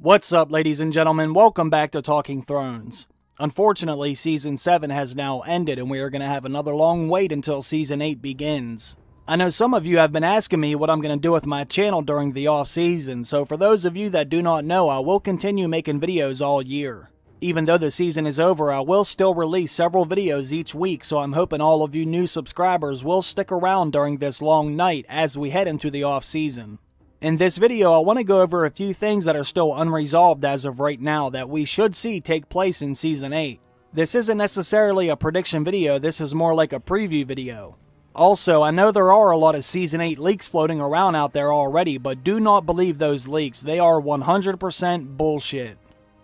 What's up, ladies and gentlemen? Welcome back to Talking Thrones. Unfortunately, Season 7 has now ended and we are going to have another long wait until Season 8 begins. I know some of you have been asking me what I'm going to do with my channel during the off-season, so for those of you that do not know, I will continue making videos all year. Even though the season is over, I will still release several videos each week, so I'm hoping all of you new subscribers will stick around during this long night as we head into the off-season. In this video, I want to go over a few things that are still unresolved as of right now that we should see take place in Season 8. This isn't necessarily a prediction video, this is more like a preview video. Also, I know there are a lot of Season 8 leaks floating around out there already, but do not believe those leaks, they are 100% bullshit.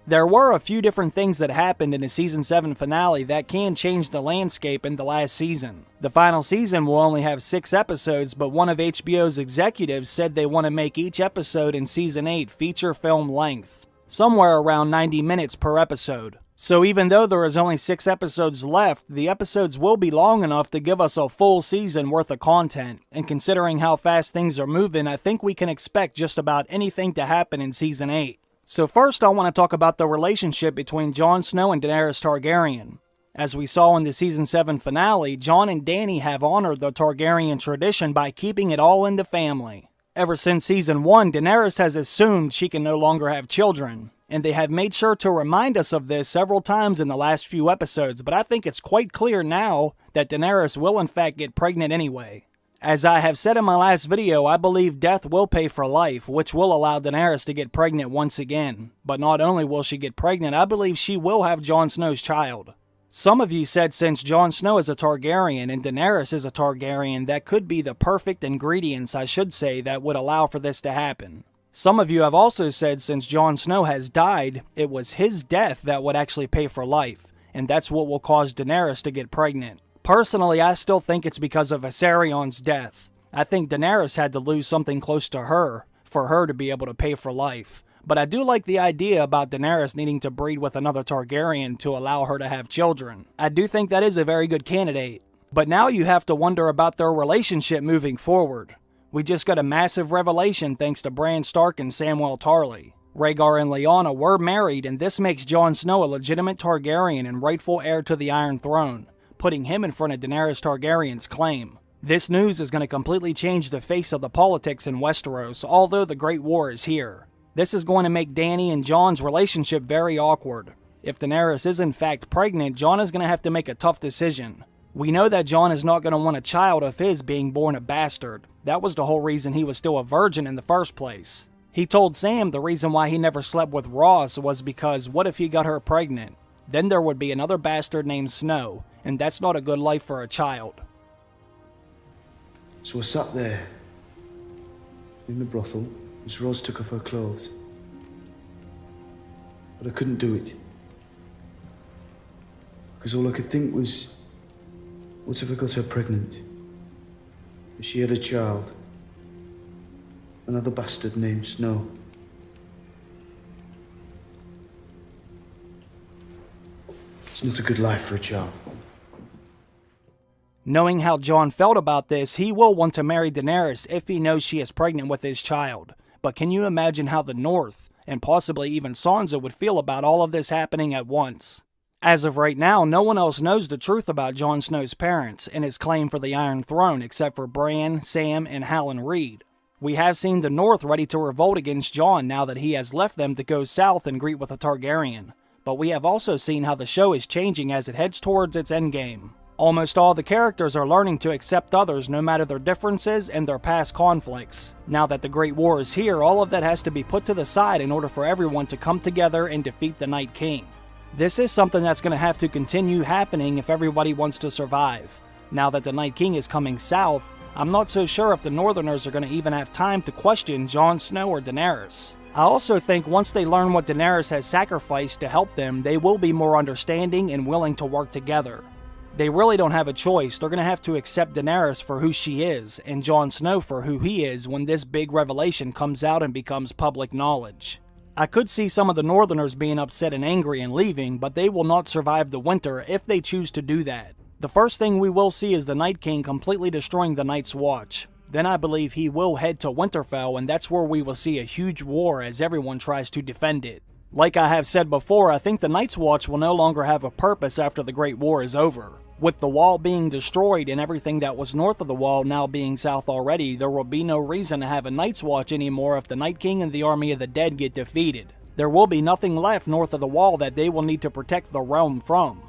There were a few different things that happened in the Season 7 finale that can change the landscape in the last season. The final season will only have 6 episodes, but one of HBO's executives said they want to make each episode in Season 8 feature film length, somewhere around 90 minutes per episode. So even though there is only 6 episodes left, the episodes will be long enough to give us a full season worth of content, and considering how fast things are moving, I think we can expect just about anything to happen in Season 8. So first I want to talk about the relationship between Jon Snow and Daenerys Targaryen. As we saw in the Season 7 finale, Jon and Dany have honored the Targaryen tradition by keeping it all in the family. Ever since Season 1, Daenerys has assumed she can no longer have children, and they have made sure to remind us of this several times in the last few episodes, but I think it's quite clear now that Daenerys will in fact get pregnant anyway. As I have said in my last video, I believe death will pay for life, which will allow Daenerys to get pregnant once again. But not only will she get pregnant, I believe she will have Jon Snow's child. Some of you said since Jon Snow is a Targaryen and Daenerys is a Targaryen, that could be the perfect ingredients, I should say, that would allow for this to happen. Some of you have also said since Jon Snow has died, it was his death that would actually pay for life, and that's what will cause Daenerys to get pregnant. Personally, I still think it's because of Viserion's death. I think Daenerys had to lose something close to her for her to be able to pay for life. But I do like the idea about Daenerys needing to breed with another Targaryen to allow her to have children. I do think that is a very good candidate. But now you have to wonder about their relationship moving forward. We just got a massive revelation thanks to Bran Stark and Samwell Tarly. Rhaegar and Lyanna were married, and this makes Jon Snow a legitimate Targaryen and rightful heir to the Iron Throne, putting him in front of Daenerys Targaryen's claim. This news is going to completely change the face of the politics in Westeros, although the Great War is here. This is going to make Dany and Jon's relationship very awkward. If Daenerys is in fact pregnant, Jon is going to have to make a tough decision. We know that Jon is not going to want a child of his being born a bastard. That was the whole reason he was still a virgin in the first place. He told Sam the reason why he never slept with Ross was because what if he got her pregnant? Then there would be another bastard named Snow, and that's not a good life for a child. So I sat there, in the brothel, as Rose took off her clothes. But I couldn't do it. Because all I could think was, what if I got her pregnant? If she had a child, another bastard named Snow. It's not a good life for a child. Knowing how Jon felt about this, he will want to marry Daenerys if he knows she is pregnant with his child. But can you imagine how the North, and possibly even Sansa, would feel about all of this happening at once? As of right now, no one else knows the truth about Jon Snow's parents and his claim for the Iron Throne except for Bran, Sam, and Howland Reed. We have seen the North ready to revolt against Jon now that he has left them to go south and greet with a Targaryen. But we have also seen how the show is changing as it heads towards its endgame. Almost all the characters are learning to accept others no matter their differences and their past conflicts. Now that the Great War is here, all of that has to be put to the side in order for everyone to come together and defeat the Night King. This is something that's going to have to continue happening if everybody wants to survive. Now that the Night King is coming south, I'm not so sure if the Northerners are going to even have time to question Jon Snow or Daenerys. I also think once they learn what Daenerys has sacrificed to help them, they will be more understanding and willing to work together. They really don't have a choice. They're going to have to accept Daenerys for who she is, and Jon Snow for who he is when this big revelation comes out and becomes public knowledge. I could see some of the Northerners being upset and angry and leaving, but they will not survive the winter if they choose to do that. The first thing we will see is the Night King completely destroying the Night's Watch. Then I believe he will head to Winterfell, and that's where we will see a huge war as everyone tries to defend it. Like I have said before, I think the Night's Watch will no longer have a purpose after the Great War is over. With the wall being destroyed and everything that was north of the wall now being south already, there will be no reason to have a Night's Watch anymore if the Night King and the Army of the Dead get defeated. There will be nothing left north of the wall that they will need to protect the realm from.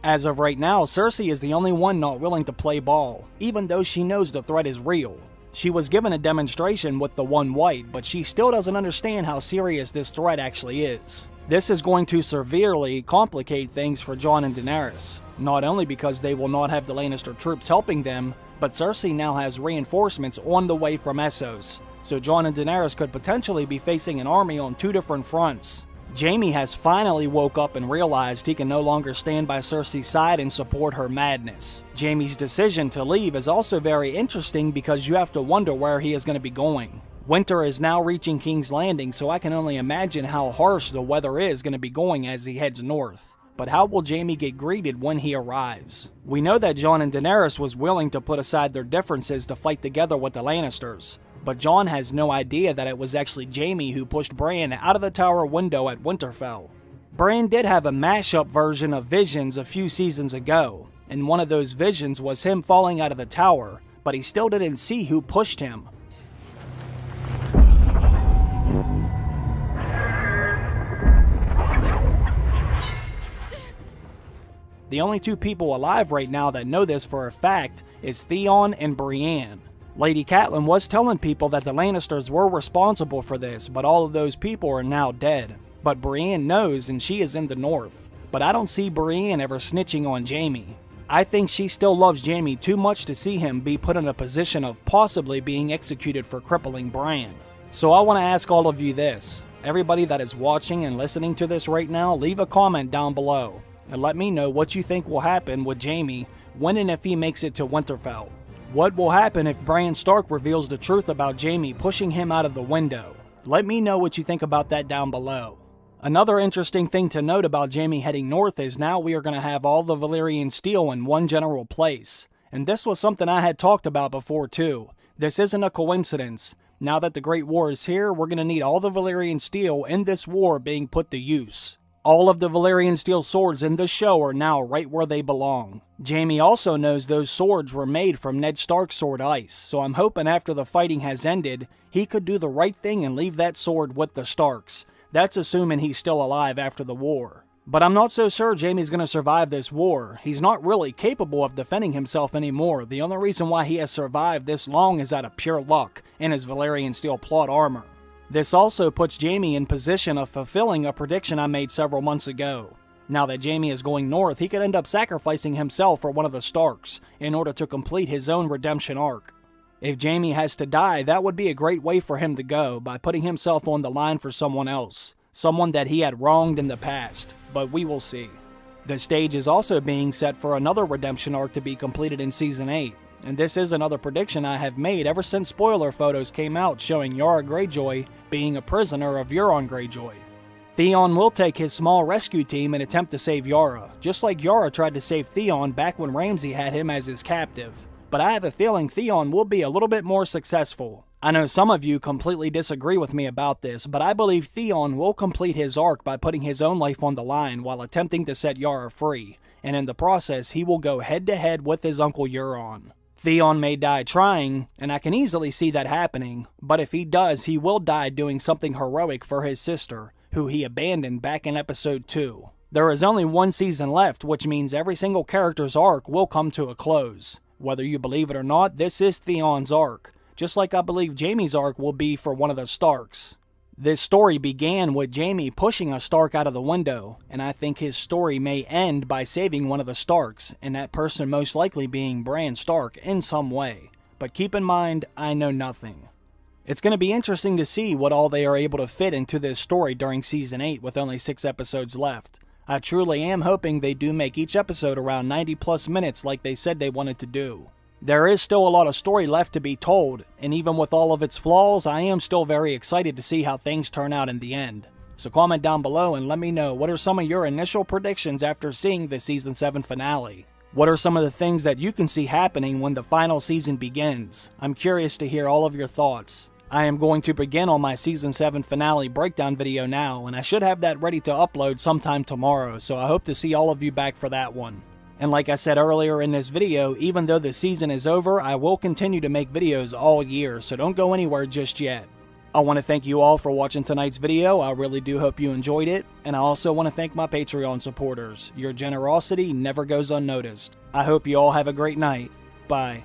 As of right now, Cersei is the only one not willing to play ball, even though she knows the threat is real. She was given a demonstration with the One White, but she still doesn't understand how serious this threat actually is. This is going to severely complicate things for Jon and Daenerys, not only because they will not have the Lannister troops helping them, but Cersei now has reinforcements on the way from Essos, so Jon and Daenerys could potentially be facing an army on two different fronts. Jaime has finally woke up and realized he can no longer stand by Cersei's side and support her madness. Jaime's decision to leave is also very interesting because you have to wonder where he is going to be going. Winter is now reaching King's Landing, so I can only imagine how harsh the weather is going to be going as he heads north. But how will Jaime get greeted when he arrives? We know that Jon and Daenerys was willing to put aside their differences to fight together with the Lannisters, but Jon has no idea that it was actually Jaime who pushed Bran out of the tower window at Winterfell. Bran did have a mashup version of Visions a few seasons ago, and one of those visions was him falling out of the tower, but he still didn't see who pushed him. The only two people alive right now that know this for a fact is Theon and Brienne. Lady Catelyn was telling people that the Lannisters were responsible for this, but all of those people are now dead. But Brienne knows, and she is in the north. But I don't see Brienne ever snitching on Jaime. I think she still loves Jaime too much to see him be put in a position of possibly being executed for crippling Bran. So I want to ask all of you this. Everybody that is watching and listening to this right now, leave a comment down below and let me know what you think will happen with Jaime when and if he makes it to Winterfell. What will happen if Bran Stark reveals the truth about Jaime pushing him out of the window? Let me know what you think about that down below. Another interesting thing to note about Jaime heading north is now we are going to have all the Valyrian steel in one general place. And this was something I had talked about before too. This isn't a coincidence. Now that the Great War is here, we're going to need all the Valyrian steel in this war being put to use. All of the Valyrian steel swords in this show are now right where they belong. Jaime also knows those swords were made from Ned Stark's sword Ice, so I'm hoping after the fighting has ended, he could do the right thing and leave that sword with the Starks. That's assuming he's still alive after the war. But I'm not so sure Jaime's going to survive this war. He's not really capable of defending himself anymore. The only reason why he has survived this long is out of pure luck in his Valyrian steel plot armor. This also puts Jaime in position of fulfilling a prediction I made several months ago. Now that Jaime is going north, he could end up sacrificing himself for one of the Starks in order to complete his own redemption arc. If Jaime has to die, that would be a great way for him to go, by putting himself on the line for someone else, someone that he had wronged in the past, but we will see. The stage is also being set for another redemption arc to be completed in Season 8. And this is another prediction I have made ever since spoiler photos came out showing Yara Greyjoy being a prisoner of Euron Greyjoy. Theon will take his small rescue team and attempt to save Yara, just like Yara tried to save Theon back when Ramsay had him as his captive. But I have a feeling Theon will be a little bit more successful. I know some of you completely disagree with me about this, but I believe Theon will complete his arc by putting his own life on the line while attempting to set Yara free, and in the process he will go head to head with his uncle Euron. Theon may die trying, and I can easily see that happening, but if he does, he will die doing something heroic for his sister, who he abandoned back in episode 2. There is only one season left, which means every single character's arc will come to a close. Whether you believe it or not, this is Theon's arc, just like I believe Jaime's arc will be for one of the Starks. This story began with Jaime pushing a Stark out of the window, and I think his story may end by saving one of the Starks, and that person most likely being Bran Stark in some way. But keep in mind, I know nothing. It's going to be interesting to see what all they are able to fit into this story during Season 8 with only 6 episodes left. I truly am hoping they do make each episode around 90 plus minutes like they said they wanted to do. There is still a lot of story left to be told, and even with all of its flaws, I am still very excited to see how things turn out in the end. So comment down below and let me know what are some of your initial predictions after seeing the Season 7 finale. What are some of the things that you can see happening when the final season begins? I'm curious to hear all of your thoughts. I am going to begin on my Season 7 finale breakdown video now, and I should have that ready to upload sometime tomorrow, so I hope to see all of you back for that one. And like I said earlier in this video, even though the season is over, I will continue to make videos all year, so don't go anywhere just yet. I want to thank you all for watching tonight's video. I really do hope you enjoyed it, and I also want to thank my Patreon supporters. Your generosity never goes unnoticed. I hope you all have a great night. Bye.